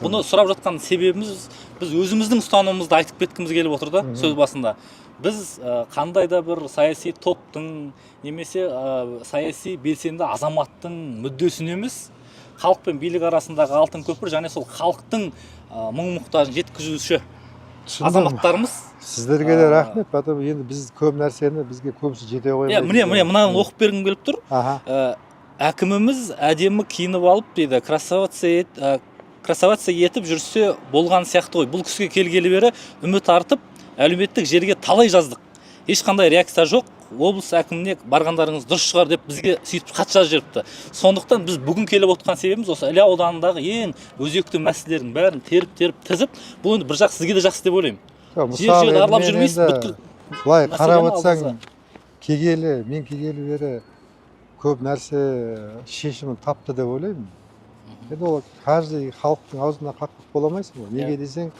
Бұны сұрап жатқан себебіміз біз өзіміздің ұстанымымызды айтып кеткіміз келіп отыр да сөз басында. Біз қандай да бір саяси топтың немесе саяси белсенді азаматтың мүддесін емес, халық пен билік арасындағы алтын көпір және сол халықтың мұң-мұқтажын жеткізуші азаматтарымыз. Сіздерге де рахмет. Потом енді біз көп нәрсені бізге көбісі жете қоймайды. Міне мынаны оқып бергім келіп тұр. Әкіміміз әдемі киініп алып дейді, красавация етіп жүрсе болған сияқты ғой. Бұл кісіге келгелі бері үміт артып, әлеуметтік жерге талай жаздық. Ешқандай реакция жоқ. Облыс әкіміне барғандарыңыз дұрыс шығар деп бізге сөйтіп хат жазып жіберіпті. Сондықтан біз бүгін келіп отқан себебіміз осы Іле ауданындағы ең өзекті мәселелердің бәрін теріп тізіп, бұл енді бір жақ сізге де жақсы деп ойлаймын. Жер аралап жүрмейсіз. Былай қарап отырсаң, мен келгелі бері көп нәрсе шешімін тапты деп ойлаймын. Енді ол каждый халықтың аузына қақпақ бола алмайсың ғой. Неге десең,